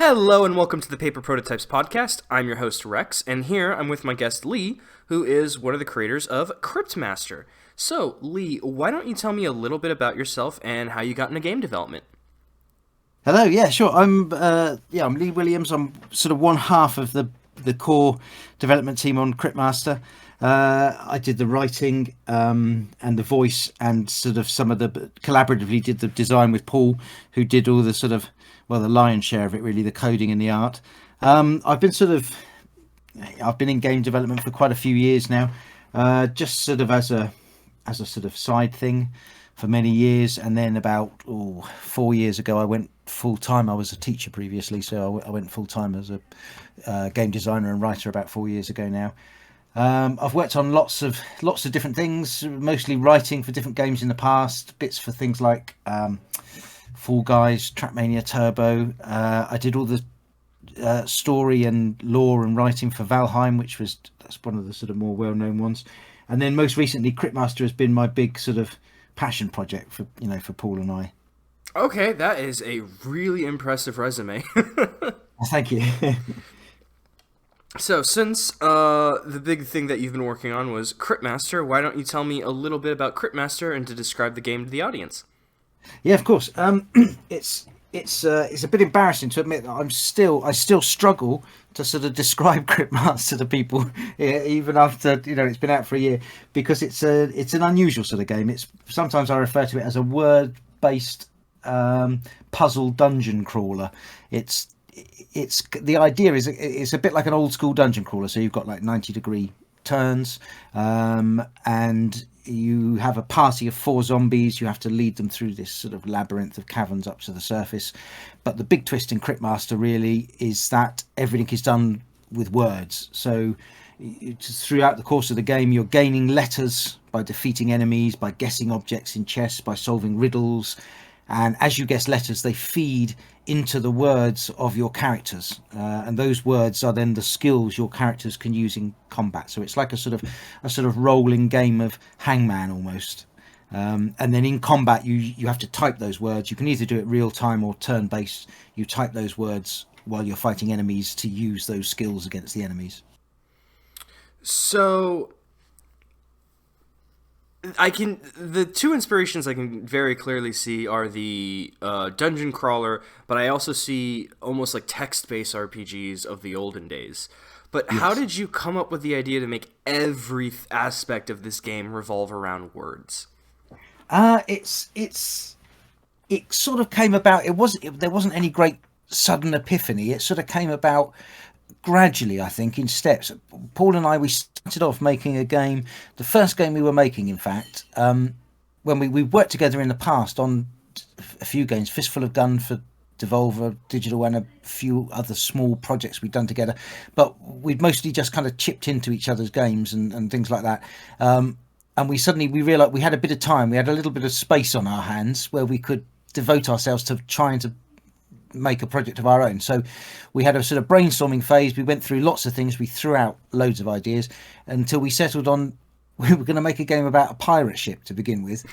Hello and welcome to the Paper Prototypes podcast. I'm your host Rex, and here I'm with my guest Lee, who is one of the creators of Cryptmaster. So, Lee, why don't you tell me a little bit about yourself and how you got into game development? Hello, yeah, sure. I'm Lee Williams. I'm sort of one half of the core development team on Cryptmaster. I did the writing and the voice, and sort of some of the collaboratively did the design with Paul, who did all the sort of the lion's share of it, really, the coding and the art. I've been in game development for quite a few years now, just sort of as a sort of side thing for many years, and then about 4 years ago I went full time. I was a teacher previously, so I went full time as a game designer and writer about 4 years ago now. I've worked on lots of different things, mostly writing for different games in the past, bits for things like Fall Guys, Trackmania Turbo. I did all the story and lore and writing for Valheim, that's one of the sort of more well-known ones. And then most recently, Cryptmaster has been my big sort of passion project for Paul and I. Okay, that is a really impressive resume. Thank you. So, since the big thing that you've been working on was Cryptmaster, why don't you tell me a little bit about Cryptmaster and to describe the game to the audience? Yeah, of course. It's a bit embarrassing to admit that I still struggle to sort of describe Cryptmaster to people, even after it's been out for a year, because it's an unusual sort of game. Sometimes I refer to it as a word-based puzzle dungeon crawler. It's the idea is it's a bit like an old school dungeon crawler. So you've got like 90-degree turns, and you have a party of 4 zombies. You have to lead them through this sort of labyrinth of caverns up to the surface. But the big twist in Cryptmaster really is that everything is done with words. So throughout the course of the game, you're gaining letters by defeating enemies, by guessing objects in chess, by solving riddles. And as you guess letters, they feed into the words of your characters, and those words are then the skills your characters can use in combat. So it's like a sort of rolling game of hangman almost. And then in combat, you have to type those words. You can either do it real time or turn based. You type those words while you're fighting enemies to use those skills against the enemies. So, the two inspirations I can very clearly see are the dungeon crawler, but I also see almost like text-based RPGs of the olden days. But yes. How did you come up with the idea to make every aspect of this game revolve around words? It sort of came about. There wasn't any great sudden epiphany. It sort of came about gradually, I think, in steps. Paul and I, we started off making a game. The first game we were making, in fact, when we worked together in the past on a few games, Fistful of Gun for Devolver Digital, and a few other small projects we'd done together. But we'd mostly just kind of chipped into each other's games and things like that. And we realised we had a bit of time. We had a little bit of space on our hands where we could devote ourselves to trying to make a project of our own. So we had a sort of brainstorming phase. We went through lots of things. We threw out loads of ideas until we settled on we were going to make a game about a pirate ship to begin with.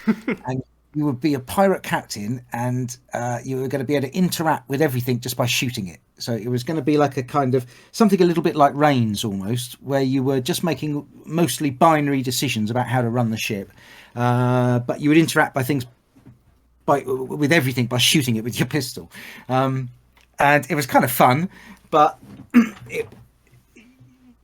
And you would be a pirate captain, and you were going to be able to interact with everything just by shooting it. So it was going to be like a kind of something a little bit like Reigns almost, where you were just making mostly binary decisions about how to run the ship, but you would interact with everything by shooting it with your pistol. And it was kind of fun, but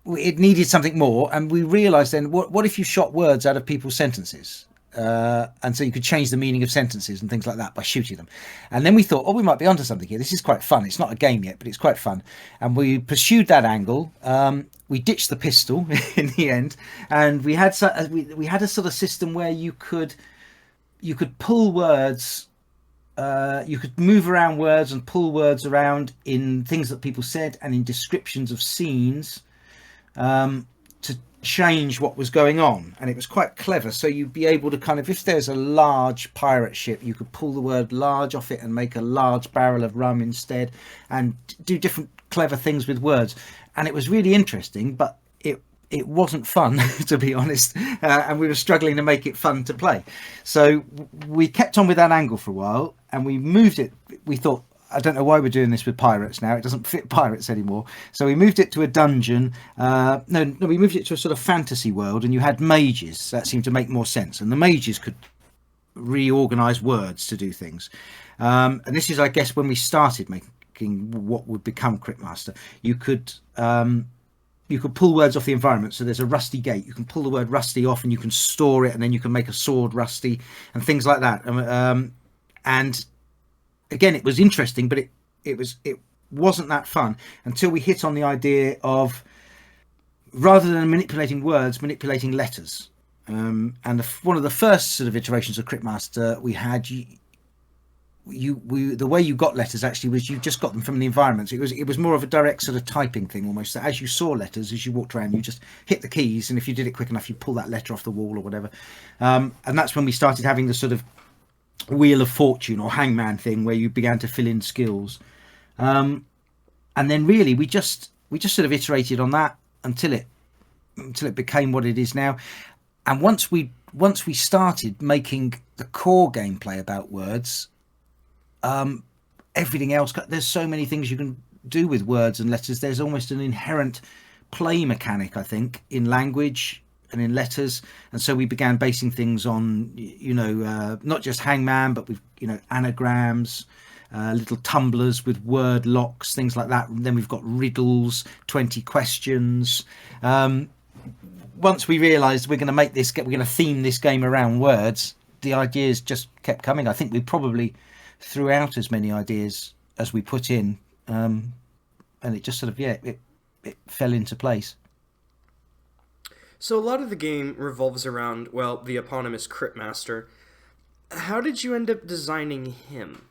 it needed something more. And we realized then, what if you shot words out of people's sentences? And so you could change the meaning of sentences and things like that by shooting them. And then we thought, we might be onto something here. This is quite fun. It's not a game yet, but it's quite fun. And we pursued that angle. We ditched the pistol in the end, and we had a sort of system where you could pull words. You could move around words and pull words around in things that people said and in descriptions of scenes to change what was going on. And it was quite clever. So you'd be able to kind of, if there's a large pirate ship, you could pull the word large off it and make a large barrel of rum instead, and do different clever things with words. And it was really interesting, but it wasn't fun, to be honest, and we were struggling to make it fun to play. So we kept on with that angle for a while, and we moved it. We thought, I don't know why we're doing this with pirates now. It doesn't fit pirates anymore. So we moved it to a dungeon. No, we moved it to a sort of fantasy world, and you had mages. That seemed to make more sense. And the mages could reorganize words to do things. And this is, I guess, when we started making what would become Cryptmaster. You could pull words off the environment. So there's a rusty gate. You can pull the word rusty off, and you can store it, and then you can make a sword rusty and things like that. And again, it was interesting, but it wasn't that fun until we hit on the idea of, rather than manipulating words, manipulating letters. And one of the first sort of iterations of Cryptmaster we had, the way you got letters actually was you just got them from the environment. It was more of a direct sort of typing thing almost. So as you saw letters, as you walked around, you just hit the keys, and if you did it quick enough, you pull that letter off the wall or whatever. And that's when we started having the sort of Wheel of Fortune or Hangman thing, where you began to fill in skills. And then really we just sort of iterated on that until it became what it is now. And once we started making the core gameplay about words, everything else, there's so many things you can do with words and letters. There's almost an inherent play mechanic, I think, in language and in letters. And so we began basing things on, not just Hangman, but with, anagrams, little tumblers with word locks, things like that. And then we've got riddles, 20 questions. Once we realized we're going to theme this game around words, the ideas just kept coming. I think we probably threw out as many ideas as we put in, and it just sort of it fell into place. So a lot of the game revolves around, well, the eponymous Cryptmaster. How did you end up designing him?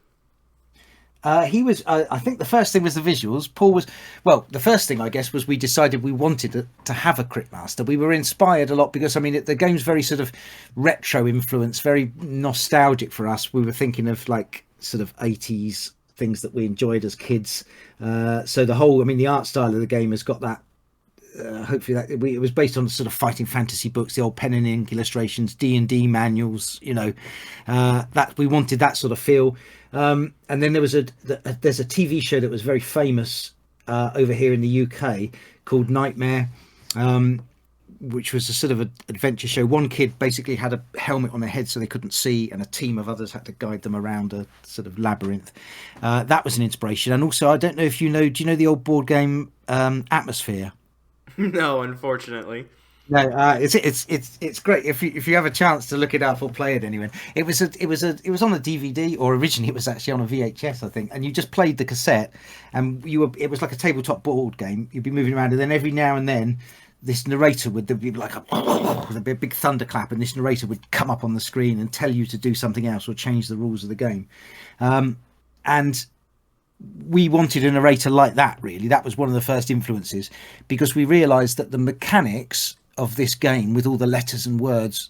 He was, I think the first thing was the visuals. The first thing, I guess, was we decided we wanted to have a Cryptmaster. We were inspired a lot because, the game's very sort of retro influence, very nostalgic for us. We were thinking of like sort of 80s things that we enjoyed as kids. So the whole, the art style of the game has got that. Hopefully it was based on sort of fighting fantasy books, the old pen and ink illustrations, D&D manuals, that we wanted that sort of feel. And then there's a TV show that was very famous over here in the UK called Nightmare, which was a sort of an adventure show. One kid basically had a helmet on their head so they couldn't see, and a team of others had to guide them around a sort of labyrinth. That was an inspiration. And also, I don't know if do you know the old board game Atmosphere? No, unfortunately. No, it's great if you have a chance to look it up or play it anyway. It was on a DVD, or originally it was actually on a VHS, I think. And you just played the cassette, and it was like a tabletop board game. You'd be moving around, and then every now and then this narrator would be like a big thunderclap, and this narrator would come up on the screen and tell you to do something else or change the rules of the game. And we wanted a narrator like that, really. That was one of the first influences, because we realized that the mechanics of this game with all the letters and words,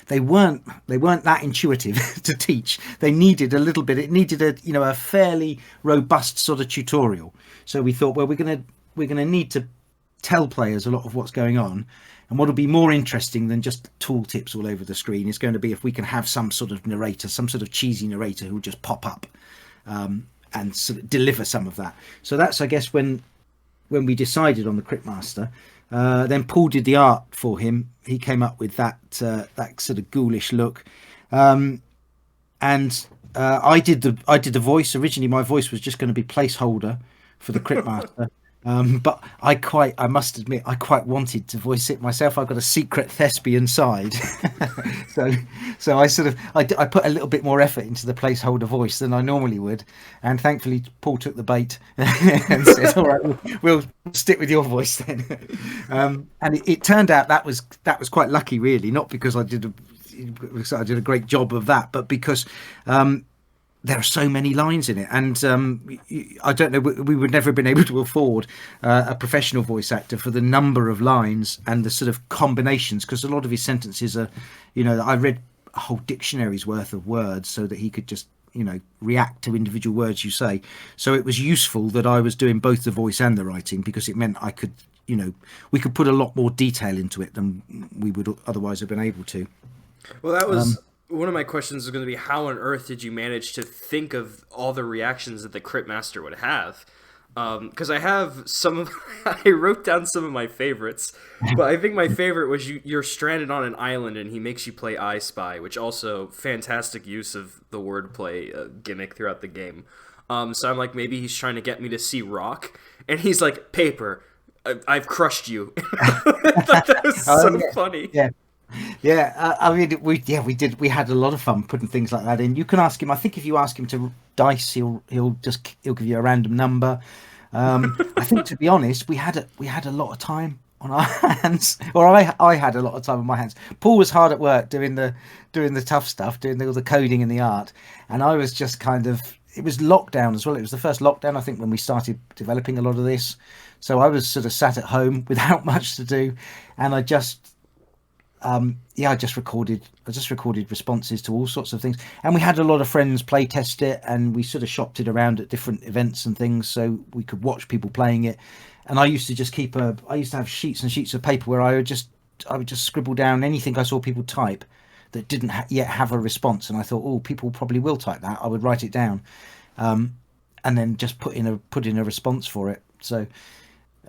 they weren't that intuitive to teach. They needed a little bit. It needed a fairly robust sort of tutorial. So we thought, well, we're going to need to tell players a lot of what's going on, and what will be more interesting than just tooltips all over the screen is going to be if we can have some sort of narrator, some sort of cheesy narrator who will just pop up and sort of deliver some of that. So that's, I guess, when we decided on the Cryptmaster. Then Paul did the art for him. He came up with that sort of ghoulish look, and I did the voice. Originally, my voice was just going to be placeholder for the Cryptmaster. But I must admit, I quite wanted to voice it myself. I've got a secret thespian side. so I put a little bit more effort into the placeholder voice than I normally would. And thankfully, Paul took the bait and said, all right, we'll stick with your voice then. And it turned out that was quite lucky, really, not because I did a great job of that, but because there are so many lines in it, and I don't know, we would never have been able to afford a professional voice actor for the number of lines and the sort of combinations, because a lot of his sentences are, I read a whole dictionary's worth of words so that he could just react to individual words you say. So it was useful that I was doing both the voice and the writing, because it meant I could, we could put a lot more detail into it than we would otherwise have been able to. Well, that was one of my questions is going to be, how on earth did you manage to think of all the reactions that the Cryptmaster would have? Because I have some of, I wrote down some of my favorites, but I think my favorite was you're stranded on an island and he makes you play I Spy, which also fantastic use of the wordplay gimmick throughout the game. So I'm like, maybe he's trying to get me to see rock, and he's like, paper, I've crushed you. I thought that was so funny. Yeah. Yeah, I mean, we had a lot of fun putting things like that in. You can ask him. I think if you ask him to dice, he'll give you a random number. I think, to be honest, we had a lot of time on our hands, or I had a lot of time on my hands. Paul was hard at work doing the tough stuff, doing all the coding and the art, and I was just kind of. It was lockdown as well. It was the first lockdown, I think, when we started developing a lot of this. So I was sort of sat at home without much to do, and I just recorded responses to all sorts of things, and we had a lot of friends play test it, and we sort of shopped it around at different events and things, so we could watch people playing it. And I used to have sheets and sheets of paper where I would just scribble down anything I saw people type that didn't yet have a response, and I thought, oh, people probably will type that. I would write it down, and then just put in a response for it. So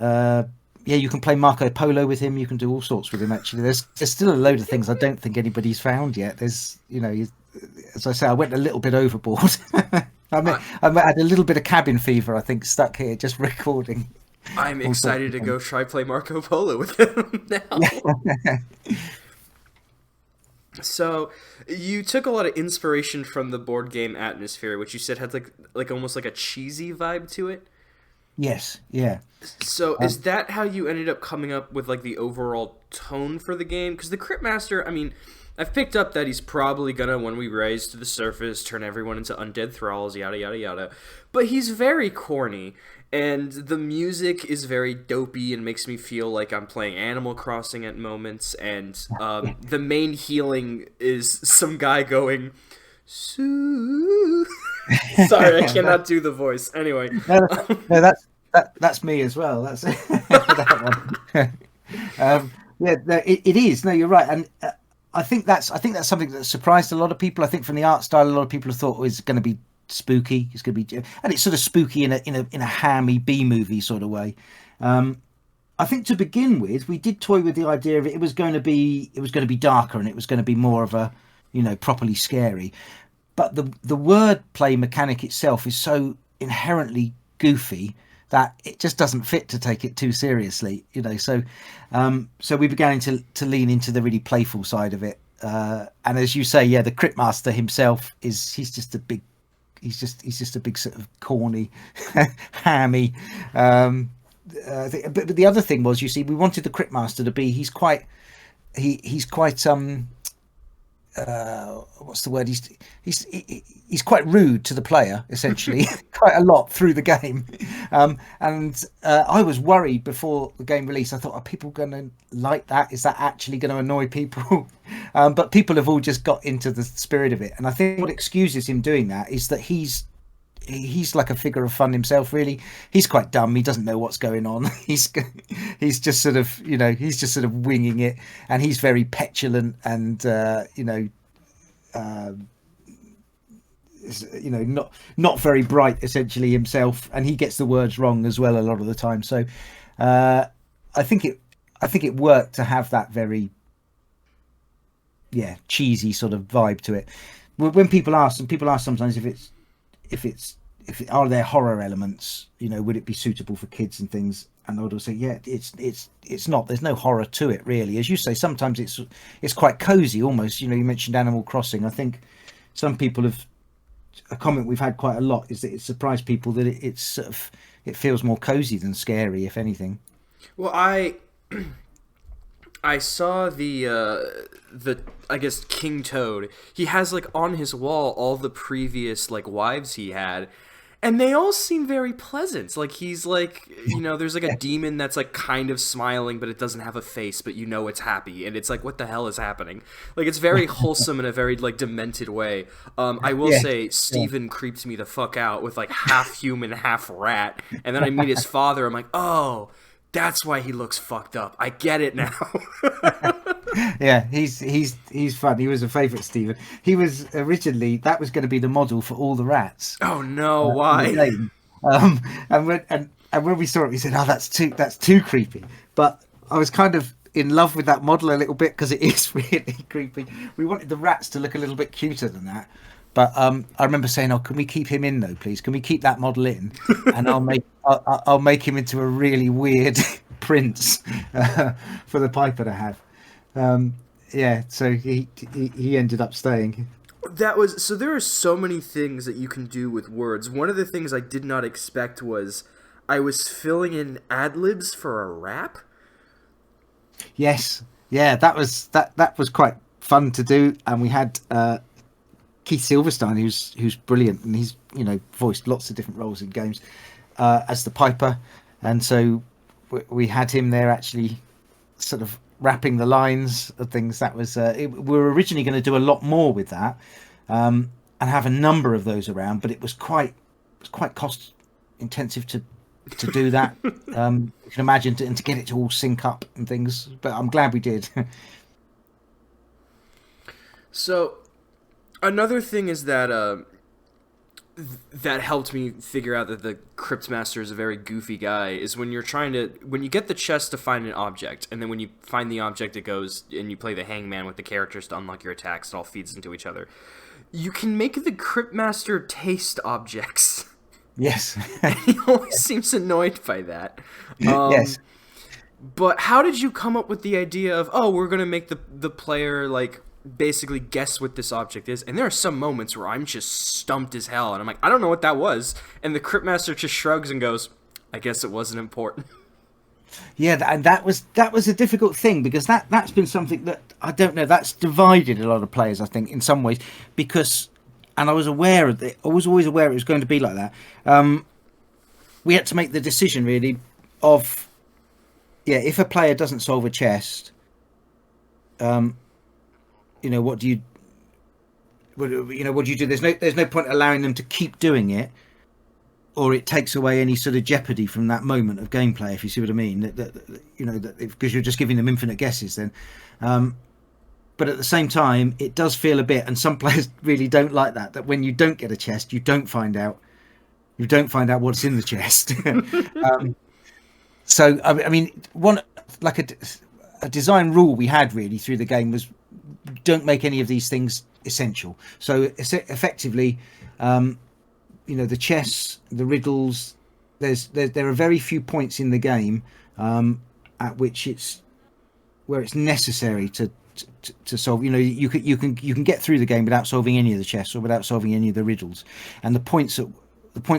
yeah, you can play Marco Polo with him. You can do all sorts with him. Actually, there's still a load of things I don't think anybody's found yet. There's, as I say, I went a little bit overboard. I had a little bit of cabin fever, I think, stuck here just recording. I'm excited to go try play Marco Polo with him now. So, you took a lot of inspiration from the board game atmosphere, which you said had like almost like a cheesy vibe to it. Yes, yeah. So is that how you ended up coming up with like the overall tone for the game? Because the Cryptmaster, I mean, I've picked up that he's probably gonna, when we rise to the surface, turn everyone into undead thralls, yada yada yada. But he's very corny, and the music is very dopey and makes me feel like I'm playing Animal Crossing at moments. And the main healing is some guy going, "Sue." Sorry, I cannot do the voice. Anyway, no, that's me as well. That's that one. Yeah, no, it is. No, you're right, and I think that's something that surprised a lot of people. I think from the art style, a lot of people have thought, oh, it's going to be spooky. It's going to be, and it's sort of spooky in a hammy B movie sort of way. I think to begin with, we did toy with the idea of it was going to be darker, and it was going to be more of a, properly scary. But the wordplay mechanic itself is so inherently goofy that it just doesn't fit to take it too seriously, So we began to lean into the really playful side of it. And as you say, yeah, the Cryptmaster himself he's just a big sort of corny, hammy. But the other thing was, you see, we wanted the Cryptmaster to be he's quite what's the word? He's quite rude to the player, essentially, quite a lot through the game. And I was worried before the game release. I thought, are people going to like that? Is that actually going to annoy people? But people have all just got into the spirit of it. And I think what excuses him doing that is that he's like a figure of fun himself, really. He's quite dumb. He doesn't know what's going on. He's just sort of, he's just sort of winging it, and he's very petulant and not very bright, essentially, himself, and he gets the words wrong as well a lot of the time. So I think it worked to have that very cheesy sort of vibe to it. When people ask sometimes if are there horror elements, would it be suitable for kids and things, and I would say, yeah, it's not. There's no horror to it, really. As you say, sometimes it's quite cozy almost. You mentioned Animal Crossing. I think some people have, a comment we've had quite a lot is that it surprised people that it's sort of, it feels more cozy than scary, if anything. Well, I saw the I guess King Toad. He has like on his wall all the previous like wives he had, and they all seem very pleasant. Like he's like, there's like a demon that's like kind of smiling, but it doesn't have a face, but it's happy, and it's like, what the hell is happening? Like it's very wholesome in a very like demented way. I will say Steven creeped me the fuck out with like half human, half rat, and then I meet his father. I'm like, oh, that's why he looks fucked up. I get it now. Yeah, he's fun. He was a favourite, Stephen. He was originally, that was going to be the model for all the rats Oh no, in the why? game. Um, and when we saw it, we said, "Oh, that's too creepy." But I was kind of in love with that model a little bit because it is really creepy. We wanted the rats to look a little bit cuter than that. But I remember saying, "Oh, can we keep him in though, please? Can we keep that model in? And I'll make him into a really weird prince for the Piper to have." Yeah, so he ended up staying. That was so. There are so many things that you can do with words. One of the things I did not expect was I was filling in ad libs for a rap. Yes, yeah, that was quite fun to do, and we had Keith Silverstein, who's brilliant, and he's voiced lots of different roles in games as the Piper, and so we had him there actually, sort of rapping the lines of things. That was we were originally going to do a lot more with that, and have a number of those around, but it was quite cost intensive to do that. You can imagine, and to get it to all sync up and things. But I'm glad we did. So another thing is that that helped me figure out that the Cryptmaster is a very goofy guy is when you get the chest to find an object, and then when you find the object, it goes and you play the hangman with the characters to unlock your attacks. It all feeds into each other. You can make the Cryptmaster taste objects. Yes. He always seems annoyed by that. Yes. But how did you come up with the idea of, oh, we're going to make the player, like, basically guess what this object is? And there are some moments where I'm just stumped as hell, and I'm like, I don't know what that was. And the Cryptmaster just shrugs and goes, I guess it wasn't important. Yeah, and that was a difficult thing, because that's been something that, I don't know, that's divided a lot of players, I think, in some ways, because, and I was aware of it. I was always aware it was going to be like that. We had to make the decision, really, of, yeah, if a player doesn't solve a chest, what do you do? There's no point allowing them to keep doing it, or it takes away any sort of jeopardy from that moment of gameplay, if you see what I mean. Because you're just giving them infinite guesses then. But at the same time, it does feel a bit, and some players really don't like that when you don't get a chest, you don't find out what's in the chest. So I mean, one, like a design rule we had really through the game was, don't make any of these things essential. So effectively, the chests, the riddles, there are very few points in the game at which it's necessary to solve. You can get through the game without solving any of the chests or without solving any of the riddles. And the points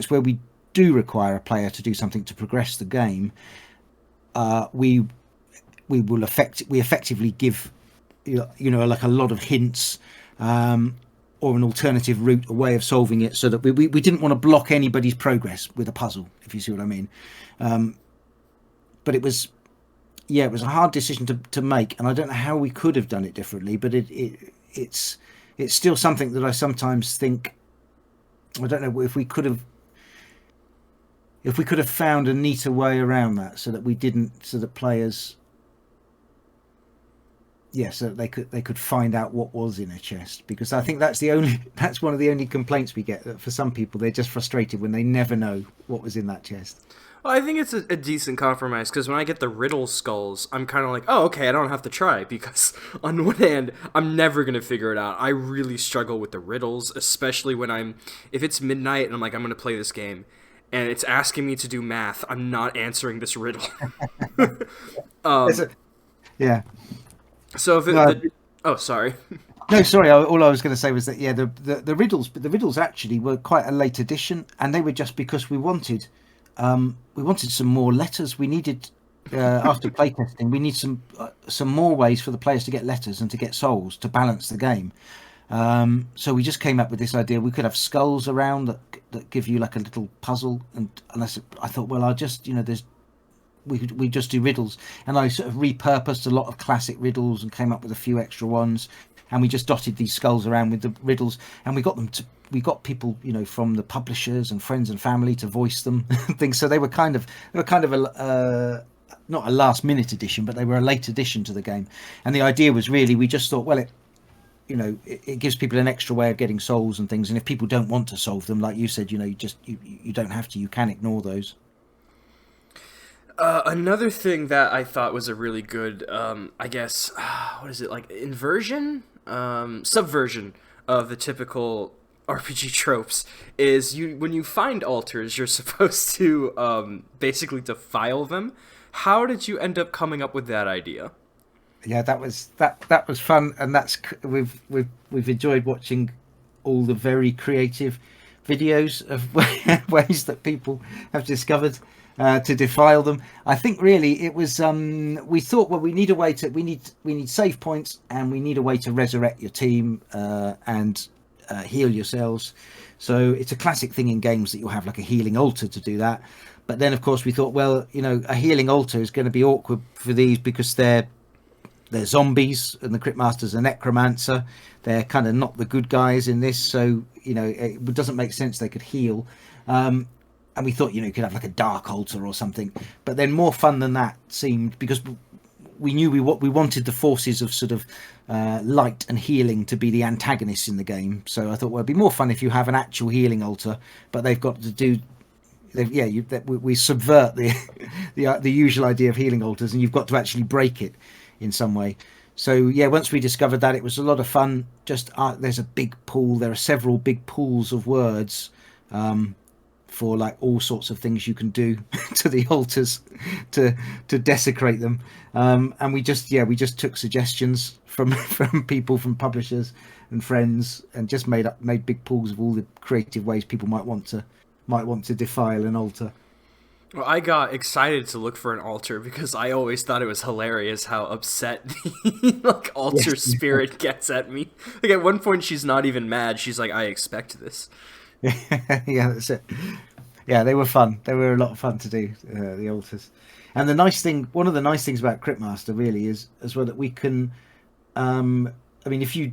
where we do require a player to do something to progress the game, we effectively give like a lot of hints, or an alternative route, a way of solving it, so that we didn't want to block anybody's progress with a puzzle, if you see what I mean. But it was a hard decision to make, and I don't know how we could have done it differently, but it's still something that I sometimes think, I don't know if we could have found a neater way around that, so that players, so they could find out what was in a chest, because I think that's one of the only complaints we get, that for some people they're just frustrated when they never know what was in that chest. Well, I think it's a decent compromise, because when I get the riddle skulls, I'm kind of like, oh, okay, I don't have to try, because on one hand, I'm never going to figure it out. I really struggle with the riddles, especially if it's midnight and I'm like, I'm going to play this game, and it's asking me to do math, I'm not answering this riddle. Yeah. So oh, sorry. No, sorry. All I was going to say was that the riddles actually were quite a late addition, and they were just because we wanted some more letters. We needed after playtesting, we need some more ways for the players to get letters and to get souls to balance the game. So we just came up with this idea. We could have skulls around that give you like a little puzzle, and I thought, well, I'll just we just do riddles, and I sort of repurposed a lot of classic riddles and came up with a few extra ones, and we just dotted these skulls around with the riddles, and we got people from the publishers and friends and family to voice them things. So they were kind of not a last minute addition, but they were a late addition to the game. And the idea was really, we just thought, well, it gives people an extra way of getting souls and things. And if people don't want to solve them, like you said, you don't have to. You can ignore those. Another thing that I thought was a really good, I guess, what is it, like inversion? Subversion of the typical RPG tropes is when you find altars, you're supposed to basically defile them. How did you end up coming up with that idea? Yeah, that was fun, and we've enjoyed watching all the very creative videos of ways that people have discovered to defile them. I think really it was we thought, well, we need save points, and we need a way to resurrect your team and heal yourselves. So it's a classic thing in games that you'll have like a healing altar to do that. But then of course we thought, well, a healing altar is going to be awkward for these because they're zombies, and the Cryptmaster's a necromancer. They're kind of not the good guys in this, so it doesn't make sense they could heal. And we thought, you could have like a dark altar or something. But then more fun than that seemed, because we knew we wanted the forces of sort of light and healing to be the antagonists in the game. So I thought, well, it'd be more fun if you have an actual healing altar, but they've got to do. We subvert the usual idea of healing altars, and you've got to actually break it in some way. So yeah, once we discovered that, it was a lot of fun. Just there's a big pool. There are several big pools of words for like all sorts of things you can do to the altars to desecrate them. And we just took suggestions from people, from publishers and friends, and just made big pools of all the creative ways people might want to defile an altar. Well, I got excited to look for an altar because I always thought it was hilarious how upset the altar spirit gets at me. Like at one point, she's not even mad. She's like, "I expect this." Yeah, that's it. Yeah, they were fun. They were a lot of fun to do, the altars. And one of the nice things about Cryptmaster really is as well that we can. I mean, if you,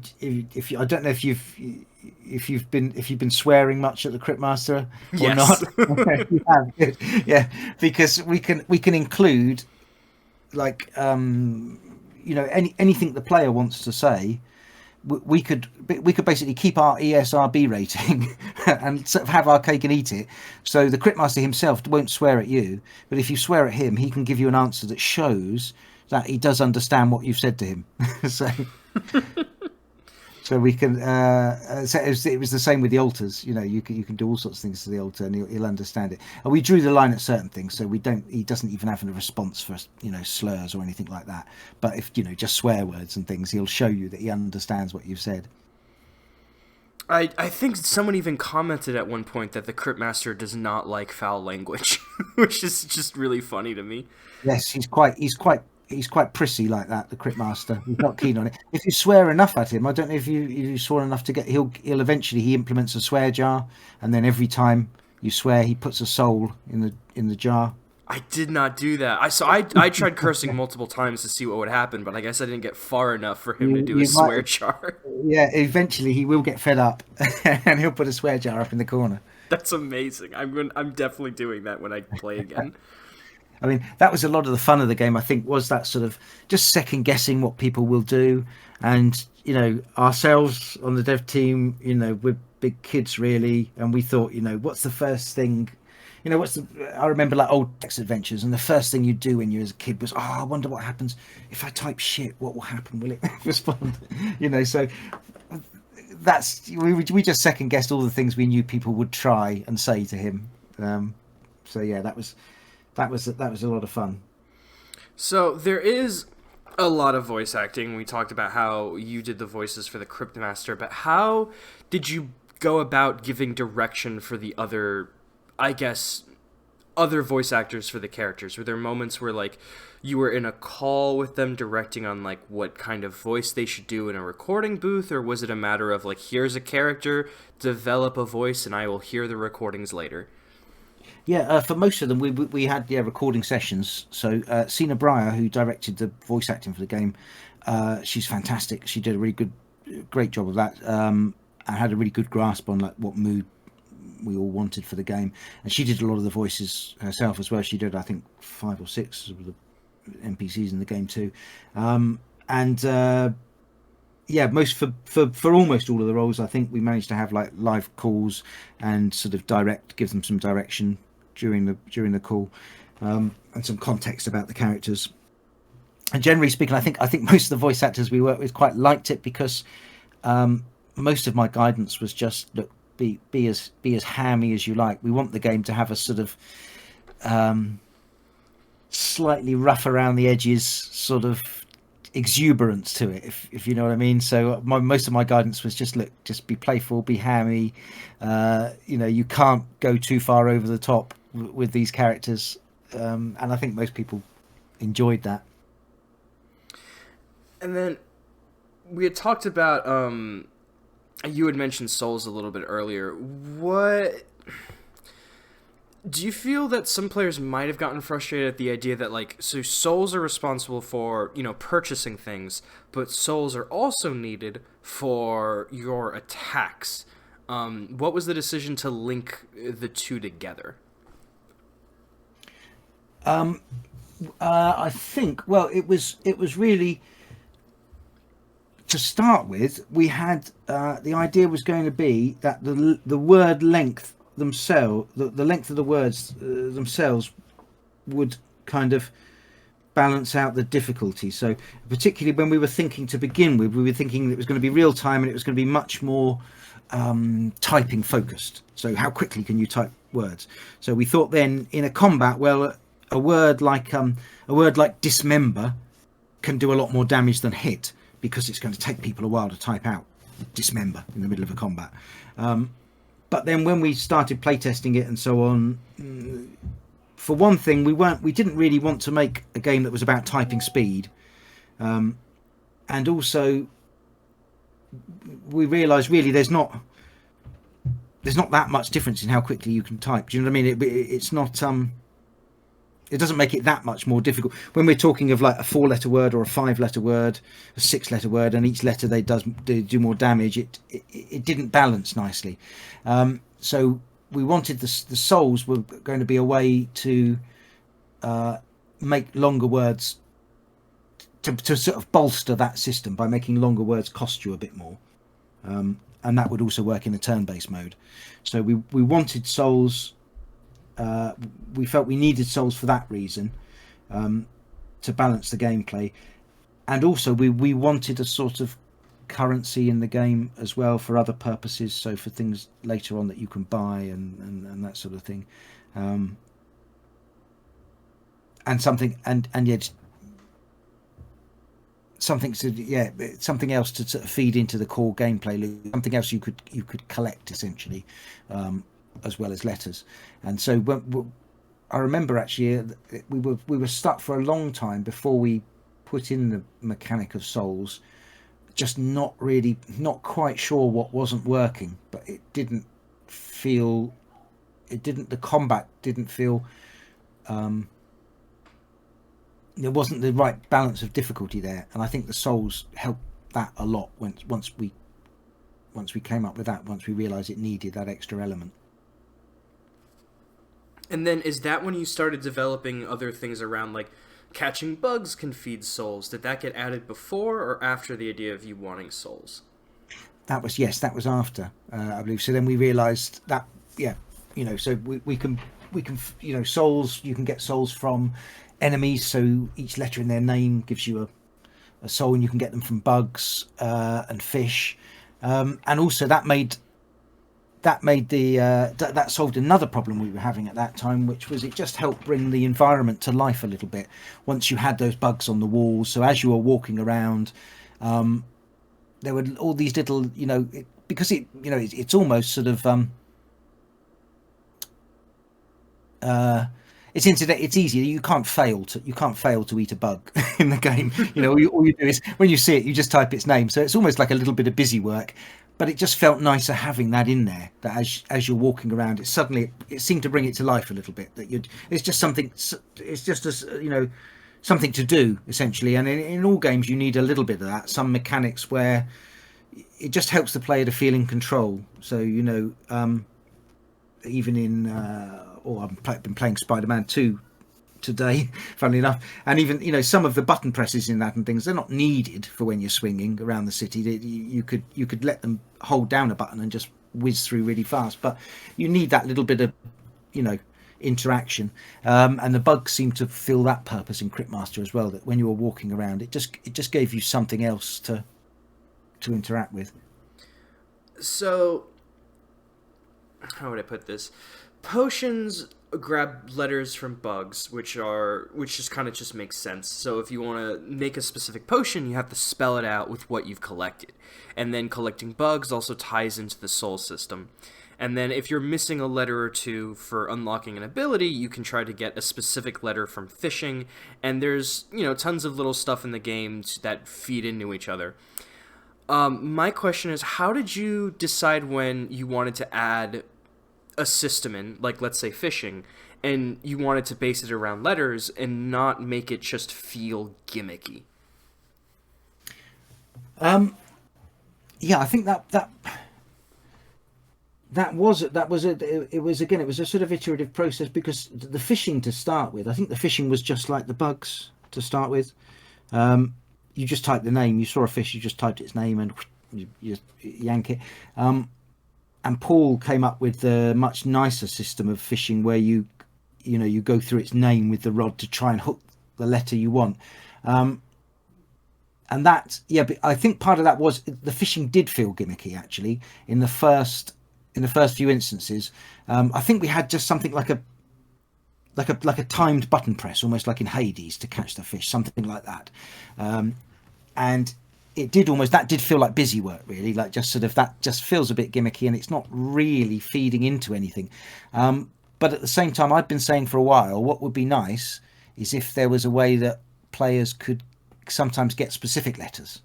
I don't know if you've been swearing much at the Cryptmaster or Yes. not. You have, yeah, because we can include like anything the player wants to say. We could basically keep our ESRB rating and sort of have our cake and eat it. So the Cryptmaster himself won't swear at you, but if you swear at him, he can give you an answer that shows that he does understand what you've said to him. So we can. So it was the same with the altars. You can do all sorts of things to the altar, and he'll understand it. And we drew the line at certain things, so we don't. He doesn't even have a response for slurs or anything like that. But if just swear words and things, he'll show you that he understands what you've said. I think someone even commented at one point that the Cryptmaster does not like foul language, which is just really funny to me. Yes, he's quite prissy like that, the Cryptmaster. He's not keen on it. If you swear enough at him, I don't know if you swore enough to get. He'll eventually he implements a swear jar, and then every time you swear, he puts a soul in the jar. I did not do that. I tried cursing multiple times to see what would happen, but I guess I didn't get far enough for him to do a swear jar. Yeah, eventually he will get fed up, and he'll put a swear jar up in the corner. That's amazing. I'm definitely doing that when I play again. I mean, that was a lot of the fun of the game, I think, was that sort of just second guessing what people will do. And, ourselves on the dev team, we're big kids really. And we thought, what's the first thing, I remember like old text adventures, and the first thing you do when you as a kid was, I wonder what happens if I type shit, what will happen? Will it respond? So we just second guessed all the things we knew people would try and say to him. So yeah, that was a lot of fun. So there is a lot of voice acting. We talked about how you did the voices for the Cryptmaster, but how did you go about giving direction for the other voice actors for the characters? Were there moments where like you were in a call with them directing on like what kind of voice they should do in a recording booth, or was it a matter of like, here's a character, develop a voice, and I will hear the recordings later? Yeah, for most of them, we had recording sessions. So Sina Breyer, who directed the voice acting for the game, she's fantastic. She did a really great job of that. I had a really good grasp on like what mood we all wanted for the game, and she did a lot of the voices herself as well. She did, I think, 5 or 6 of NPCs in the game too, and most for almost all of the roles, I think we managed to have like live calls and sort of give them some direction during the call, and some context about the characters. And generally speaking, I think most of the voice actors we work with quite liked it, because most of my guidance was just, look, be as hammy as you like. We want the game to have a sort of slightly rough around the edges sort of exuberance to it, if you know what I mean. So most of my guidance was just, look, just be playful, be hammy. You can't go too far over the top with these characters, and I think most people enjoyed that. And then we had talked about you had mentioned Souls a little bit earlier. What do you feel that some players might have gotten frustrated at the idea that, like, so souls are responsible for, purchasing things, but souls are also needed for your attacks? What was the decision to link the two together? I think, well, it was really, to start with, we had the idea was going to be that the word length themselves, the length of the words themselves would kind of balance out the difficulty. So particularly when we were thinking to begin with, we were thinking it was going to be real time and it was going to be much more typing focused. So how quickly can you type words? So we thought then in a combat, well, a word like dismember can do a lot more damage than hit, because it's going to take people a while to type out dismember in the middle of a combat. But then when we started playtesting it and so on, for one thing, we didn't really want to make a game that was about typing speed, and also we realised really there's not that much difference in how quickly you can type. Do you know what I mean? It's not it doesn't make it that much more difficult when we're talking of like a 4-letter word or a 5-letter word, a 6-letter word, and each letter they do more damage. It didn't balance nicely. So we wanted the souls were going to be a way to make longer words to sort of bolster that system by making longer words cost you a bit more, and that would also work in a turn-based mode. So we wanted souls. We felt we needed souls for that reason, to balance the gameplay, and also we wanted a sort of currency in the game as well for other purposes, so for things later on that you can buy and that sort of thing, and something and yet something else to sort of feed into the core gameplay loop, something else you could collect essentially, as well as letters. And so I remember actually we were stuck for a long time before we put in the mechanic of souls, just not quite sure what wasn't working, but the combat didn't feel, there wasn't the right balance of difficulty there, and I think the souls helped that a lot once we came up with that, once we realized it needed that extra element. And then is that when you started developing other things around, like catching bugs can feed souls? Did that get added before or after the idea of you wanting souls? That was after, I believe. So then we realized that, so we can souls, you can get souls from enemies, so each letter in their name gives you a soul, and you can get them from bugs and fish, and also that solved another problem we were having at that time, which was it just helped bring the environment to life a little bit once you had those bugs on the walls. So as you were walking around, there were all these little, because it's almost sort of it's easy. You can't fail to eat a bug in the game. All you do is when you see it, you just type its name. So it's almost like a little bit of busy work. But it just felt nicer having that in there. That as you're walking around, it seemed to bring it to life a little bit. It's just something. It's just something to do essentially. And in all games, you need a little bit of that. Some mechanics where it just helps the player to feel in control. So even in I've been playing Spider-Man 2 today, funnily enough. And even, you know, some of the button presses in that and things, they're not needed for when you're swinging around the city. You could let them hold down a button and just whiz through really fast, but you need that little bit of, you know, interaction, and the bugs seem to fill that purpose in Cryptmaster as well, that when you were walking around, it just gave you something else to interact with. So how would I put this? Potions grab letters from bugs, which just kind of just makes sense. So if you want to make a specific potion, you have to spell it out with what you've collected. And then collecting bugs also ties into the soul system. And then if you're missing a letter or two for unlocking an ability, you can try to get a specific letter from fishing. And there's, you know, tons of little stuff in the game that feed into each other. My question is, how did you decide when you wanted to add a system in, like let's say fishing, and you wanted to base it around letters and not make it just feel gimmicky? Yeah, I think that was it was a sort of iterative process, because the fishing to start with, I think the fishing was just like the bugs to start with. You just type the name, you saw a fish, you just typed its name and you yank it. And Paul came up with a much nicer system of fishing where you go through its name with the rod to try and hook the letter you want. And that, yeah, but I think part of that was the fishing did feel gimmicky actually in the first few instances. I think we had just something like a timed button press, almost like in Hades, to catch the fish, something like that. And it did feel like busy work, really, like just sort of that just feels a bit gimmicky and it's not really feeding into anything. But at the same time, I've been saying for a while, what would be nice is if there was a way that players could sometimes get specific letters.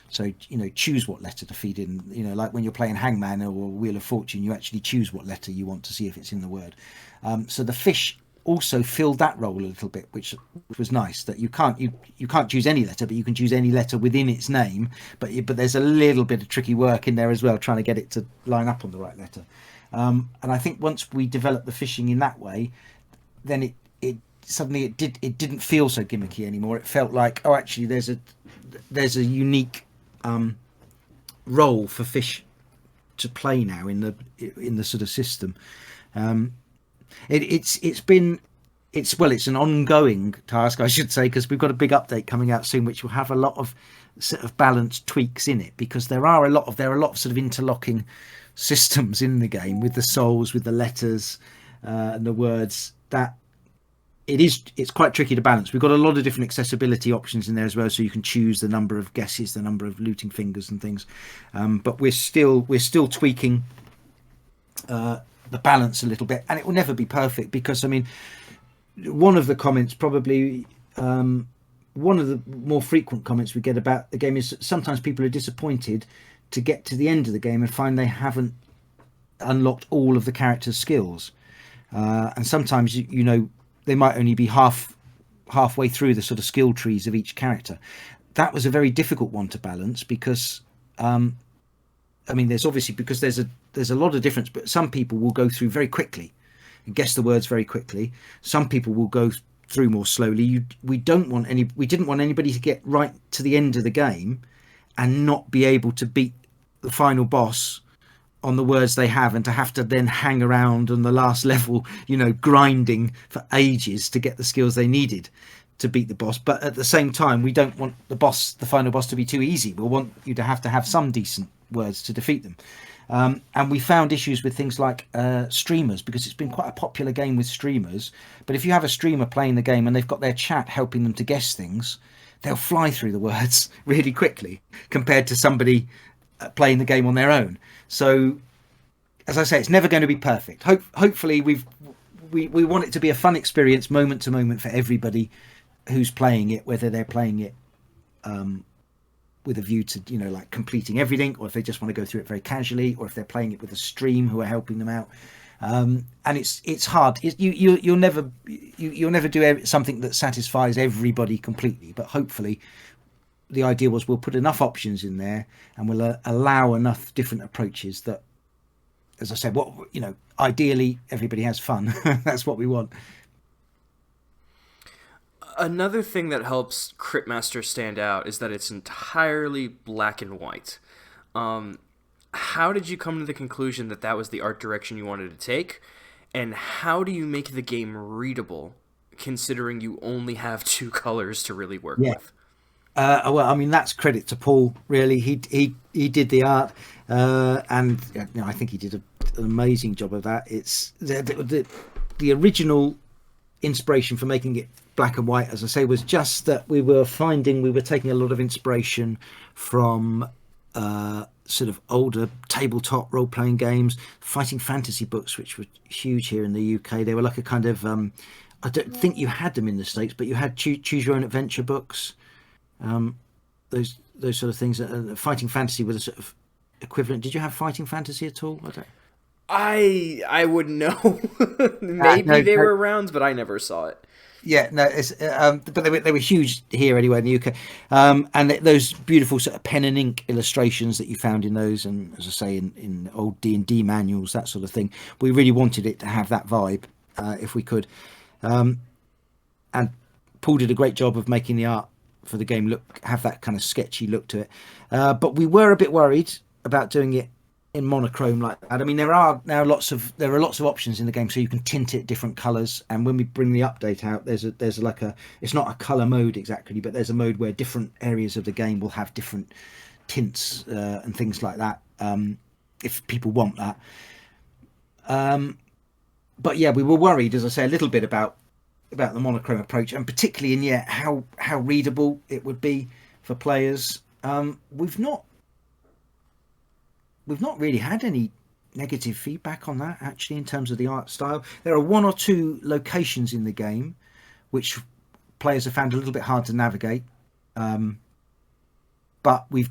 So, you know, choose what letter to feed in, you know, like when you're playing Hangman or Wheel of Fortune, you actually choose what letter you want to see if it's in the word. So the fish also filled that role a little bit, which was nice, that you can't choose any letter, but you can choose any letter within its name, but there's a little bit of tricky work in there as well, trying to get it to line up on the right letter. And I think once we developed the fishing in that way, then it suddenly didn't feel so gimmicky anymore. It felt like, oh, actually there's a unique role for fish to play now in the sort of system. It's an ongoing task, I should say, because we've got a big update coming out soon, which will have a lot of sort of balanced tweaks in it, because there are a lot of sort of interlocking systems in the game with the souls, with the letters, and the words, that it's quite tricky to balance. We've got a lot of different accessibility options in there as well, so you can choose the number of guesses, the number of looting fingers and things, but we're still tweaking the balance a little bit, and it will never be perfect, because I mean, one of the comments, probably one of the more frequent comments we get about the game, is sometimes people are disappointed to get to the end of the game and find they haven't unlocked all of the character's skills, and sometimes you know they might only be halfway through the sort of skill trees of each character. That was a very difficult one to balance, because I mean, there's a lot of difference, but some people will go through very quickly and guess the words very quickly. Some people will go through more slowly. We didn't want anybody to get right to the end of the game and not be able to beat the final boss on the words they have, and to have to then hang around on the last level, you know, grinding for ages to get the skills they needed to beat the boss. But at the same time, we don't want the final boss to be too easy. We'll want you to have some decent words to defeat them. And we found issues with things like streamers, because it's been quite a popular game with streamers. But if you have a streamer playing the game and they've got their chat helping them to guess things, they'll fly through the words really quickly compared to somebody playing the game on their own. So, as I say, it's never going to be perfect. Hopefully, we want it to be a fun experience, moment to moment, for everybody who's playing it, whether they're playing it with a view to, you know, like completing everything, or if they just want to go through it very casually, or if they're playing it with a stream who are helping them out. And it's hard. You'll never do something that satisfies everybody completely, but hopefully the idea was we'll put enough options in there and we'll allow enough different approaches that, as I said, ideally everybody has fun. That's what we want. Another thing that helps Cryptmaster stand out is that it's entirely black and white. Um, how did you come to the conclusion that that was the art direction you wanted to take? And how do you make the game readable, considering you only have two colors to really work Yeah. with? Well, I mean, that's credit to Paul. Really, he did the art, and I think he did an amazing job of that. It's the original inspiration for making it black and white, as I say, was just that we were taking a lot of inspiration from sort of older tabletop role-playing games, fighting fantasy books, which were huge here in the UK. They were like a kind of I don't think you had them in the States, but you had choose your own adventure books, those sort of things. Fighting fantasy with a sort of equivalent. Did you have fighting fantasy at all? I don't. I wouldn't know. Maybe No, they no. were around, but I never saw it. Yeah, no, it's but they were huge here anyway in the UK, and those beautiful sort of pen and ink illustrations that you found in those, and as I say, in old D&D manuals, that sort of thing. We really wanted it to have that vibe, if we could, and Paul did a great job of making the art for the game have that kind of sketchy look to it. But we were a bit worried about doing it in monochrome like that. I mean, there are lots of options in the game, so you can tint it different colors. And when we bring the update out, there's like it's not a color mode exactly, but there's a mode where different areas of the game will have different tints and things like that. If people want that. But yeah, we were worried, as I say, a little bit about the monochrome approach, and particularly in how readable it would be for players. We've not really had any negative feedback on that, actually, in terms of the art style. There are one or two locations in the game which players have found a little bit hard to navigate, but we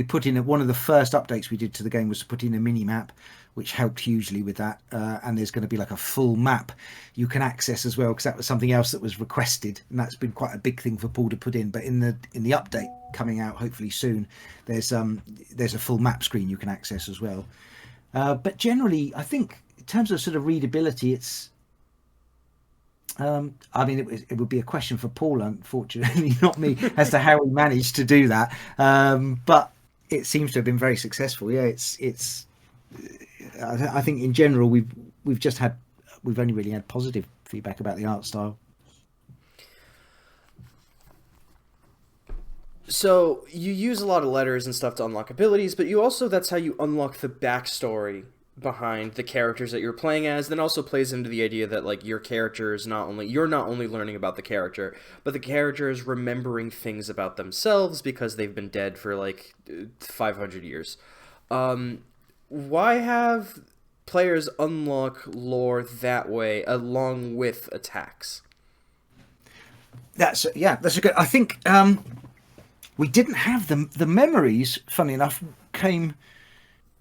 put in one of the first updates we did to the game was to put in a mini map, which helped hugely with that. And there's going to be like a full map you can access as well, because that was something else that was requested, and that's been quite a big thing for Paul to put in. But in the update coming out hopefully soon, there's a full map screen you can access as well. But generally, I think in terms of sort of readability, it's I mean, it would be a question for Paul, unfortunately, not me, as to how he managed to do that. But it seems to have been very successful. Yeah, it's. I think in general we've only really had positive feedback about the art style. So you use a lot of letters and stuff to unlock abilities, but that's how you unlock the backstory behind the characters that you're playing as. Then also plays into the idea that like your character is you're not only learning about the character, but the character is remembering things about themselves because they've been dead for like 500 years. Why have players unlock lore that way along with attacks? That's a good. I think we didn't have them. The memories, funny enough, came.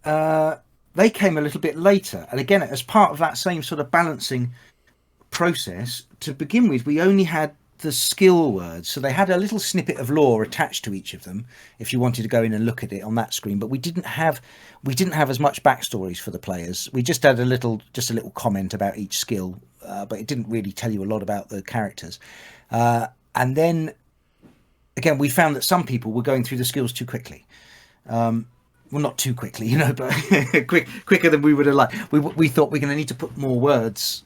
They came a little bit later, and again, as part of that same sort of balancing process. To begin with, we only had the skill words, so they had a little snippet of lore attached to each of them if you wanted to go in and look at it on that screen, but we didn't have as much backstories for the players. We just had a little comment about each skill, but it didn't really tell you a lot about the characters. And then again, we found that some people were going through the skills too quickly. Well, not too quickly, but quicker than we would have liked. We thought we're going to need to put more words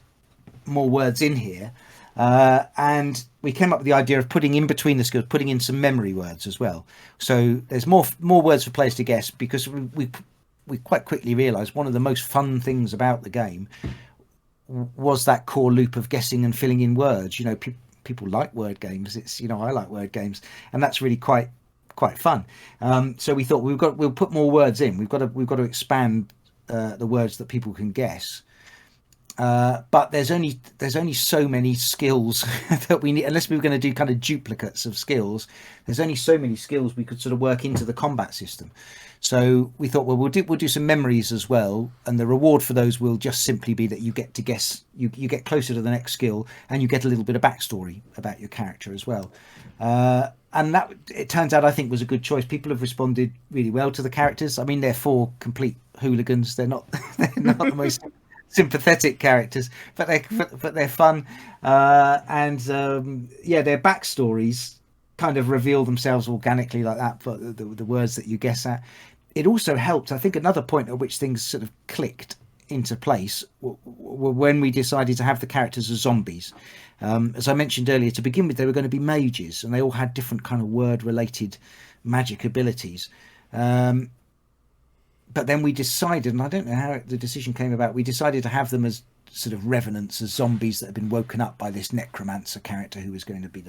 in here. And we came up with the idea of putting in between the skills, putting in some memory words as well. So there's more words for players to guess, because we quite quickly realised one of the most fun things about the game was that core loop of guessing and filling in words. People like word games. It's I like word games, and that's really quite fun. So we thought we'll put more words in. We've got to expand the words that people can guess. But there's only so many skills that we need, unless we were going to do kind of duplicates of skills. There's only so many skills we could sort of work into the combat system. So we thought, well, we'll do some memories as well, and the reward for those will just simply be that you get to guess. You get closer to the next skill, and you get a little bit of backstory about your character as well. And that, it turns out, I think, was a good choice. People have responded really well to the characters. I mean, they're 4 complete hooligans. They're not the most sympathetic characters, but they're fun, and yeah, their backstories kind of reveal themselves organically like that. But the words that you guess at, it also helped. I think another point at which things sort of clicked into place were when we decided to have the characters as zombies. As I mentioned earlier, to begin with, they were going to be mages, and they all had different kind of word-related magic abilities. But then we decided, and I don't know how the decision came about, we decided to have them as sort of revenants, as zombies that had been woken up by this necromancer character who was going to be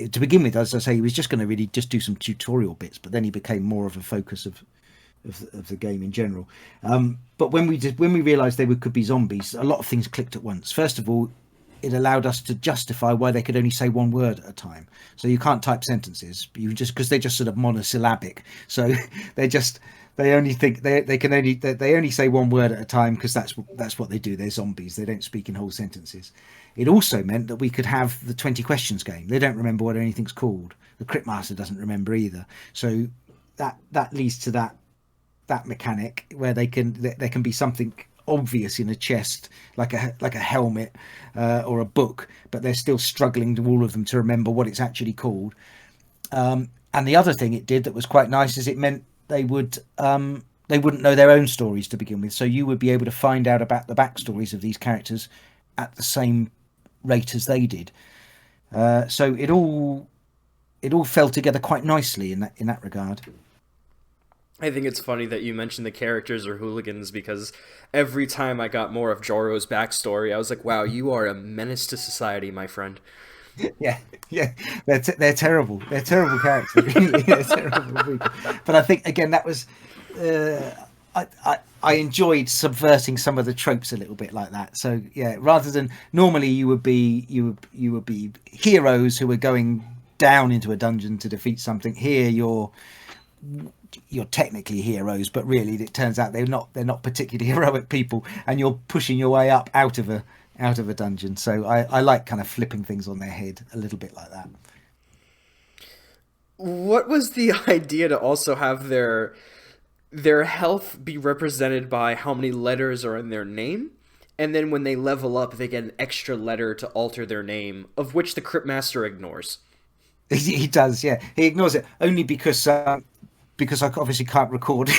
to begin with, as I say, he was just going to really just do some tutorial bits, but then he became more of a focus of the game in general. But when we realised they could be zombies, a lot of things clicked at once. First of all, it allowed us to justify why they could only say one word at a time. So you can't type sentences, you just, because they're just sort of monosyllabic. So they only say one word at a time, because that's what they do. They're zombies. They don't speak in whole sentences. It also meant that we could have the 20 questions game. They don't remember what anything's called. The Cryptmaster doesn't remember either. So that leads to that mechanic where there can be something obvious in a chest, like a helmet or a book, but they're still struggling to all of them to remember what it's actually called. And the other thing it did that was quite nice is it meant they wouldn't know their own stories to begin with, so you would be able to find out about the backstories of these characters at the same rate as they did. So it all fell together quite nicely in that regard. I think it's funny that you mentioned the characters are hooligans, because every time I got more of Joro's backstory, I was like, wow, you are a menace to society, my friend. Yeah, they're terrible. They're terrible characters. They're terrible people. But I think again that was I enjoyed subverting some of the tropes a little bit like that. So yeah, rather than normally you would be heroes who were going down into a dungeon to defeat something. Here you're technically heroes, but really it turns out they're not particularly heroic people, and you're pushing your way up out of a dungeon. So I like kind of flipping things on their head a little bit like that. What was the idea to also have their health be represented by how many letters are in their name, and then when they level up they get an extra letter to alter their name, of which the Cryptmaster ignores? He does, yeah. He ignores it only because I obviously can't record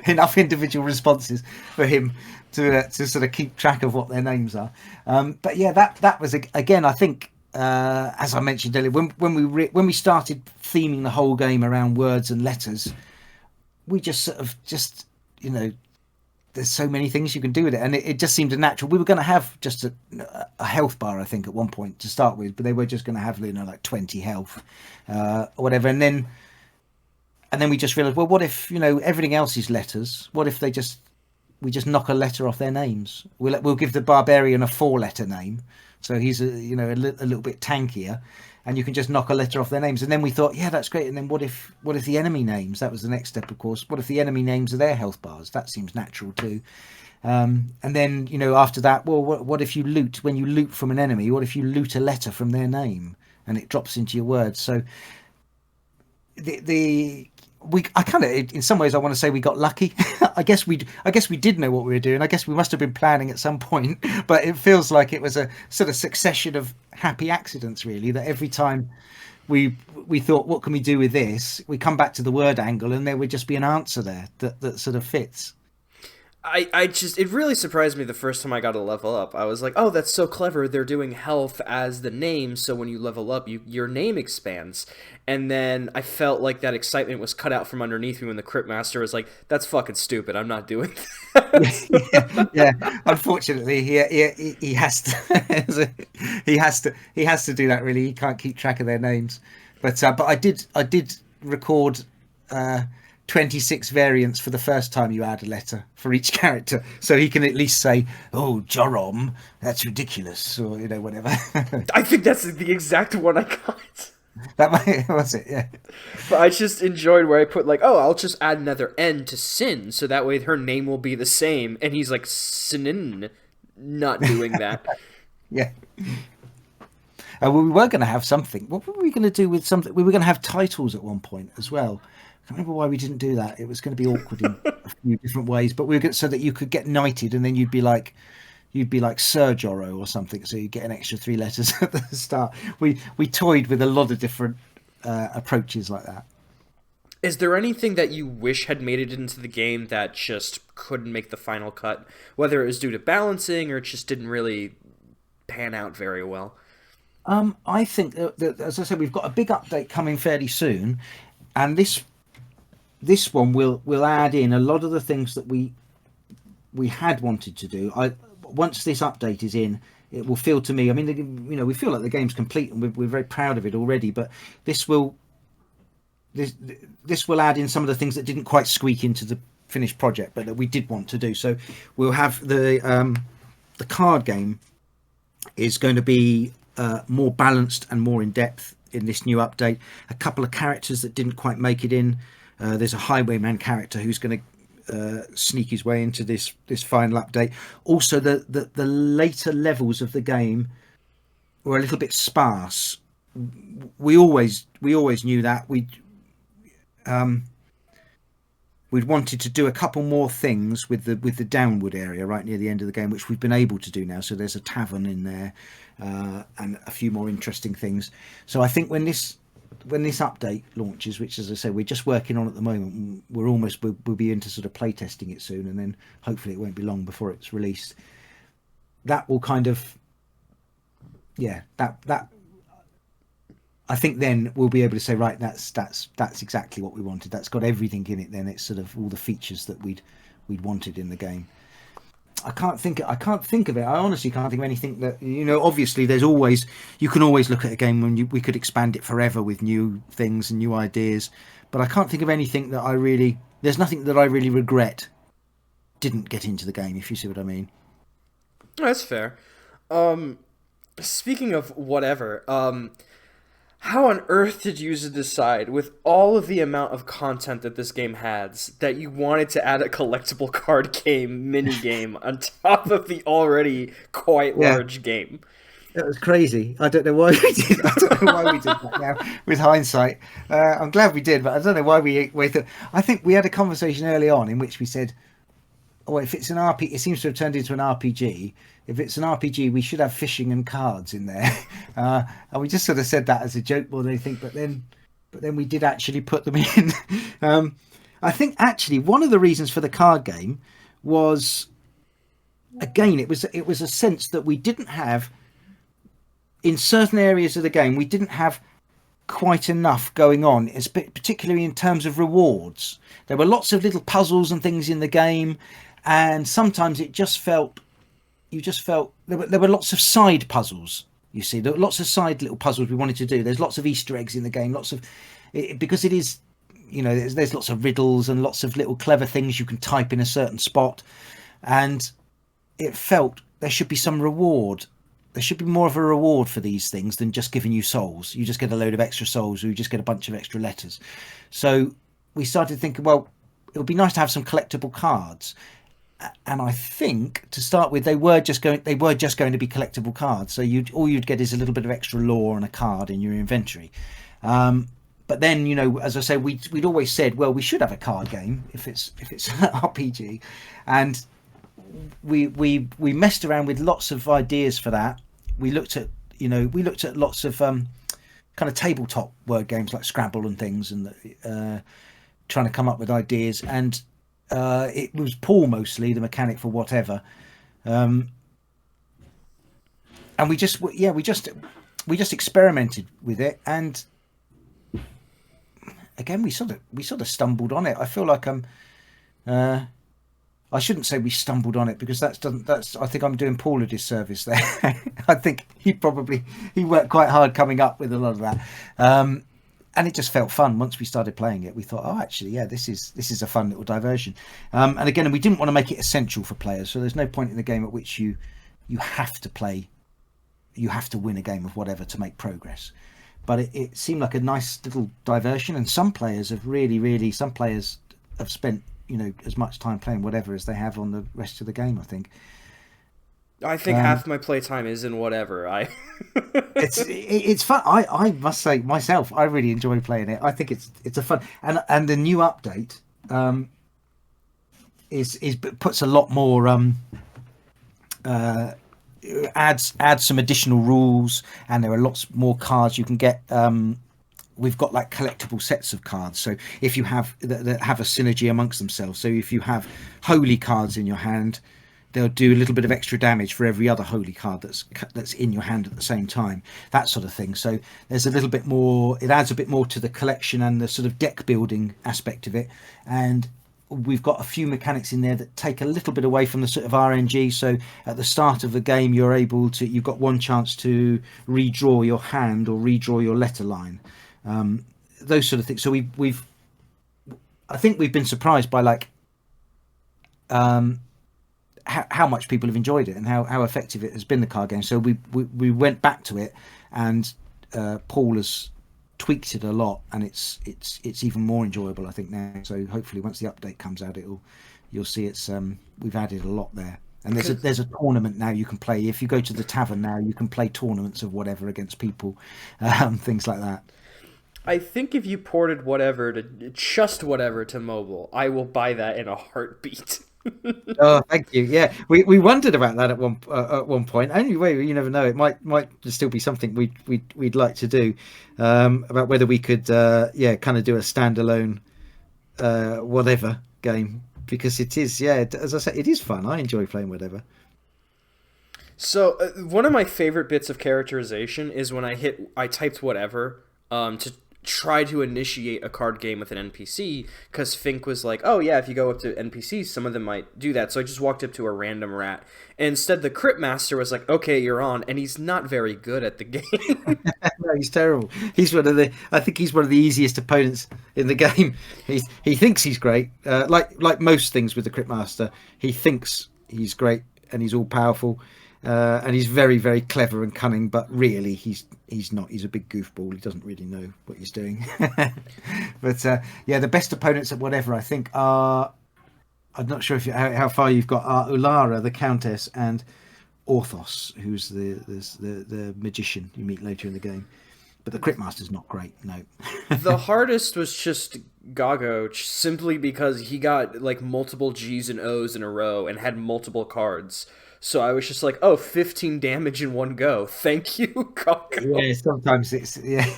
enough individual responses for him to sort of keep track of what their names are. But yeah, that was again, I think, as I mentioned earlier, when we started theming the whole game around words and letters, we just there's so many things you can do with it, and it just seemed a natural. We were going to have just a health bar, I think, at one point to start with, but they were just going to have like 20 health or whatever, and then we just realized, well, what if everything else is letters? What if we just knock a letter off their names? We'll give the barbarian a 4-letter name, so he's a little bit tankier, and you can just knock a letter off their names. And then we thought, yeah, that's great. And then what if the enemy names? That was the next step, of course. What if the enemy names are their health bars? That seems natural too. And then after that, well, what if when you loot from an enemy? What if you loot a letter from their name and it drops into your words? So I kind of, in some ways, I want to say we got lucky. I guess we did know what we were doing. I guess we must have been planning at some point, but it feels like it was a sort of succession of happy accidents, really. That every time we thought, what can we do with this? We come back to the word angle, and there would just be an answer there that sort of fits. It really surprised me the first time I got a level up. I was like, oh, that's so clever. They're doing health as the name, so when you level up, your name expands. And then I felt like that excitement was cut out from underneath me when the Cryptmaster was like, that's fucking stupid. I'm not doing that. Yeah. Unfortunately, he has to he has to do that, really. He can't keep track of their names. But I did record 26 variants for the first time you add a letter for each character, so he can at least say, oh, Jorom, that's ridiculous, or whatever. I think that's the exact one I got. That was it, yeah. But I just enjoyed where I put like, oh, I'll just add another N to Sin, so that way her name will be the same, and he's like, Sinin, not doing that. Yeah. Well, we were going to have something. What were we going to do with something? We were going to have titles at one point as well, can't remember why we didn't do that. It was going to be awkward in a few different ways, but we were so that you could get knighted, and then you'd be like Sir Jorro or something, so you get an extra 3 letters at the start. We toyed with a lot of different approaches like that. Is there anything that you wish had made it into the game that just couldn't make the final cut, whether it was due to balancing or it just didn't really pan out very well? I think that, as I said, we've got a big update coming fairly soon, and this one will add in a lot of the things that we had wanted to do. Once this update is in, it will feel to me, I mean, we feel like the game's complete, and we're very proud of it already, but this will add in some of the things that didn't quite squeak into the finished project, but that we did want to do. So we'll have the card game is going to be more balanced and more in depth in this new update. A couple of characters that didn't quite make it in. There's a highwayman character who's going to sneak his way into this final update. Also, the later levels of the game were a little bit sparse. We always knew that. We'd wanted to do a couple more things with the downward area right near the end of the game, which we've been able to do now. So there's a tavern in there and a few more interesting things. So I think when this update launches, which, as I say, we're just working on at the moment, we'll be into sort of play testing it soon, and then hopefully it won't be long before it's released. That will kind of, that I think then we'll be able to say, right, that's exactly what we wanted. That's got everything in it. Then it's sort of all the features that we'd wanted in the game. I can't think of it. I honestly can't think of anything that, obviously you can always look at a game when we could expand it forever with new things and new ideas, but I can't think of anything that there's nothing that I really regret didn't get into the game, if you see what I mean. That's fair. Speaking of whatever, how on earth did you decide, with all of the amount of content that this game has, that you wanted to add a collectible card game mini-game on top of the already quite large game? That was crazy. I don't know why we did. I don't know why we did that now, with hindsight. I'm glad we did, but I don't know why we thought. I think we had a conversation early on in which we said, if it's an RPG, it seems to have turned into an RPG. If it's an RPG, we should have fishing and cards in there. And we just sort of said that as a joke more than anything, but then we did actually put them in. I think actually one of the reasons for the card game was, again, it was a sense that we didn't have, in certain areas of the game, we didn't have quite enough going on, particularly in terms of rewards. There were lots of little puzzles and things in the game, and sometimes you just felt there were lots of side puzzles. You see, there were lots of side little puzzles we wanted to do. There's lots of Easter eggs in the game, because it is, there's lots of riddles and lots of little clever things you can type in a certain spot, and it felt there should be some reward. There should be more of a reward for these things than just giving you souls. You just get a load of extra souls, or you just get a bunch of extra letters. So we started thinking, well, it would be nice to have some collectible cards. And I think, to start with, they were just going to be collectible cards. So all you'd get is a little bit of extra lore and a card in your inventory. But then, as I say, we'd always said, well, we should have a card game if it's an RPG, and we messed around with lots of ideas for that. We looked at lots of kind of tabletop word games like Scrabble and things, and trying to come up with ideas. And it was Paul mostly the mechanic for whatever, and we just experimented with it, and again we sort of stumbled on it. I feel like I shouldn't say we stumbled on it, because I think I'm doing Paul a disservice there. I think he worked quite hard coming up with a lot of that. And it just felt fun. Once we started playing it, we thought, oh, actually, yeah, this is a fun little diversion. And again, we didn't want to make it essential for players. So there's no point in the game at which you have to play, you have to win a game of whatever to make progress. But it seemed like a nice little diversion. And some players have some players have spent, as much time playing whatever as they have on the rest of the game, I think. I think half my playtime is in whatever. I It's fun. I must say myself, I really enjoy playing it. I think it's a fun, and the new update is puts a lot more adds some additional rules, and there are lots more cards you can get. We've got like collectible sets of cards, so if you have that have a synergy amongst themselves, so if you have holy cards in your hand, they'll do a little bit of extra damage for every other holy card that's in your hand at the same time, that sort of thing. So there's a little bit more, it adds a bit more to the collection and the sort of deck building aspect of it. And we've got a few mechanics in there that take a little bit away from the sort of RNG. So at the start of the game, you've got one chance to redraw your hand or redraw your letter line, those sort of things. So I think we've been surprised by like how much people have enjoyed it and how effective it has been, the card game. So we went back to it, and Paul has tweaked it a lot, and it's even more enjoyable, I think, now. So hopefully once the update comes out, you'll see we've added a lot there. And there's a tournament now you can play. If you go to the tavern now, you can play tournaments of whatever against people, things like that. I think if you ported whatever to mobile, I will buy that in a heartbeat. Oh, thank you. Yeah, we wondered about that at one point. Anyway, you never know. It might still be something we'd like to do, about whether we could kind of do a standalone whatever game, because it is, as I said, it is fun. I enjoy playing whatever. So one of my favorite bits of characterization is when I typed whatever to try to initiate a card game with an NPC, because Fink was like, oh yeah, if you go up to NPCs, some of them might do that. So I just walked up to a random rat, and instead the Cryptmaster was like, okay, you're on, and he's not very good at the game. No, he's terrible. I think he's one of the easiest opponents in the game. He thinks he's great, like most things with the Cryptmaster. He thinks he's great and he's all powerful, and he's very, very clever and cunning, but really he's not. He's a big goofball. He doesn't really know what he's doing. But the best opponents at whatever, I think, are, I'm not sure how far you've got, are Ulara, the Countess, and Orthos, who's the magician you meet later in the game. But the Cryptmaster's not great, no. The hardest was just Gago, simply because he got like multiple G's and O's in a row and had multiple cards. So I was just like, oh, 15 damage in one go. Thank you, Gago. Yeah, sometimes it's yeah.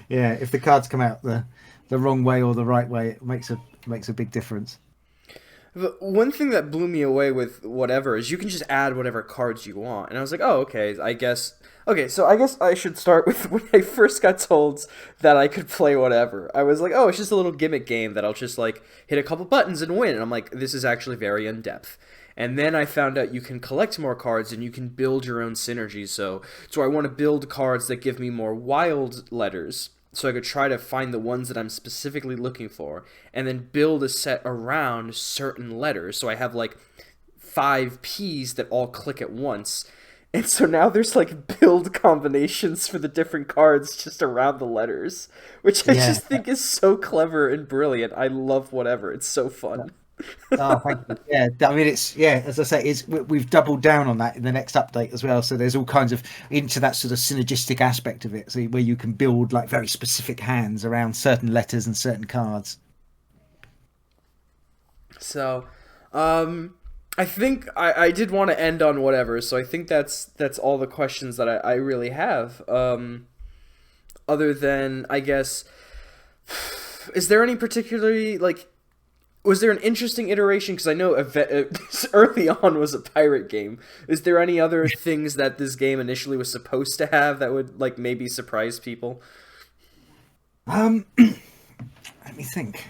If the cards come out the wrong way or the right way, it makes a big difference. The one thing that blew me away with whatever is you can just add whatever cards you want. And I was like, oh, okay, so I guess I should start with when I first got told that I could play whatever. I was like, oh, it's just a little gimmick game that I'll just like hit a couple buttons and win. And I'm like, this is actually very in-depth. And then I found out you can collect more cards and you can build your own synergies. So I want to build cards that give me more wild letters, so I could try to find the ones that I'm specifically looking for, and then build a set around certain letters. So I have like 5 P's that all click at once. And so now there's like build combinations for the different cards just around the letters, which I just think is so clever and brilliant. I love whatever. It's so fun. Oh, thank you. Yeah, I mean, as I say, we've doubled down on that in the next update as well. So there's all kinds of into that sort of synergistic aspect of it, so where you can build like very specific hands around certain letters and certain cards. So, I think I did want to end on whatever. So I think that's all the questions that I really have. Other than, I guess, is there any particularly like, was there an interesting iteration? Because I know early on was a pirate game. Is there any other things that this game initially was supposed to have that would like maybe surprise people? Let me think.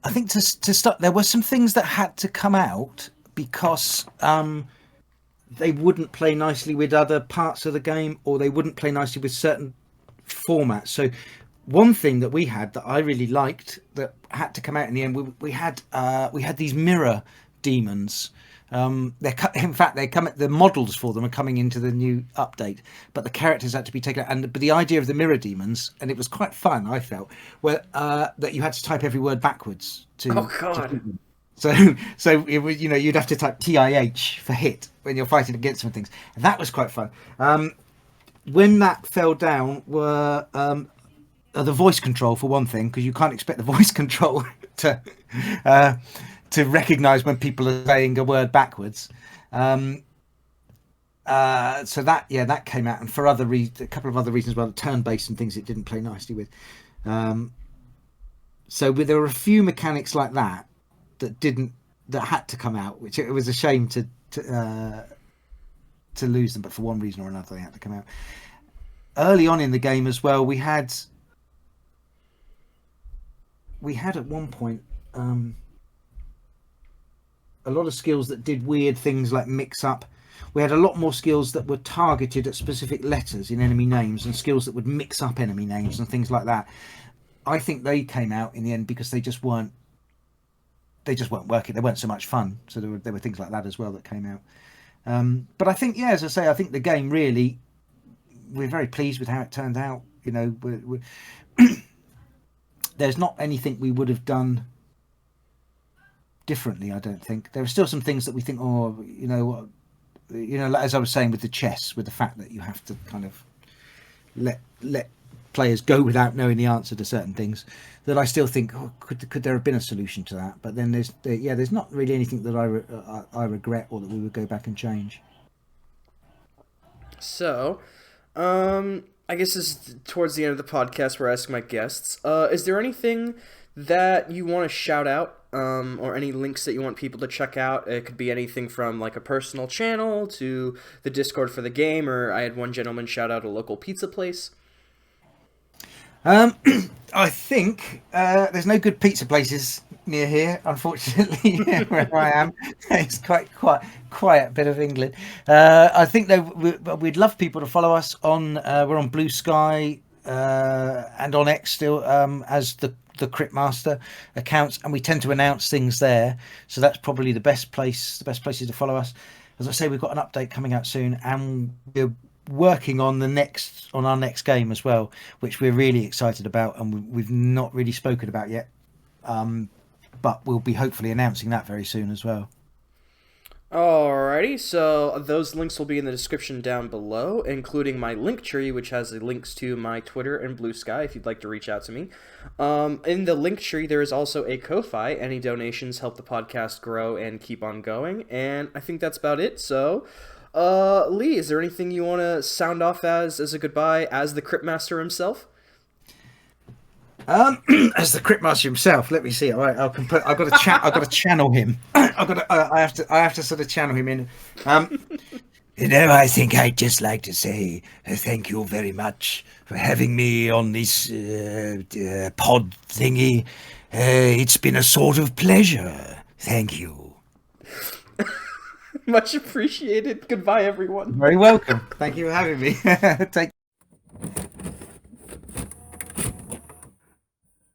I think to start, there were some things that had to come out because they wouldn't play nicely with other parts of the game, or they wouldn't play nicely with certain formats. So one thing that we had that I really liked that had to come out in the end, we had these mirror demons, In fact, the models for them are coming into the new update, but the characters had to be taken out. But the idea of the mirror demons, and it was quite fun, I felt, where that you had to type every word backwards to. Oh God. To so it was, you'd have to type TIH for hit when you're fighting against some things. And that was quite fun. When that fell down were the voice control for one thing, because you can't expect the voice control to recognise when people are saying a word backwards. So that came out, and for a couple of other reasons, well, turn-based and things it didn't play nicely with. So there were a few mechanics like that had to come out, which it was a shame to lose them, but for one reason or another they had to come out. Early on in the game as well, we had at one point a lot of skills that did weird things like mix up. We had a lot more skills that were targeted at specific letters in enemy names, and skills that would mix up enemy names and things like that. I think they came out in the end because they just weren't working. They weren't so much fun. So there were things like that as well that came out. But I think, as I say, I think the game really, we're very pleased with how it turned out. There's not anything we would have done differently, I don't think. There are still some things that we think, as I was saying with the chess, with the fact that you have to kind of let players go without knowing the answer to certain things, that I still think, could there have been a solution to that? But then there's not really anything that I regret or that we would go back and change. So, I guess this is towards the end of the podcast where I ask my guests, is there anything that you want to shout out, or any links that you want people to check out? It could be anything from like a personal channel to the Discord for the game, or I had one gentleman shout out a local pizza place. I think there's no good pizza places near here, unfortunately, where I am. It's quite quiet bit of England. I think we'd love people to follow us on. We're on Bluesky and on X still as the Cryptmaster accounts, and we tend to announce things there. So that's probably the best places to follow us. As I say, we've got an update coming out soon, and we're working on our next game as well, which we're really excited about, and we've not really spoken about yet, but we'll be hopefully announcing that very soon as well. Alrighty, so those links will be in the description down below, including my Linktree, which has the links to my Twitter and Bluesky if you'd like to reach out to me. In the Linktree, there is also a Ko-Fi. Any donations help the podcast grow and keep on going, and I think that's about it. So Lee, is there anything you want to sound off as a goodbye as the Cryptmaster himself? As the Cryptmaster himself, let me see. All right, I've got to channel him. I have to sort of channel him in. I think I'd just like to say thank you very much for having me on this pod thingy. It's been a sort of pleasure. Thank you. Much appreciated. Goodbye, everyone. Very welcome. Thank you for having me. Take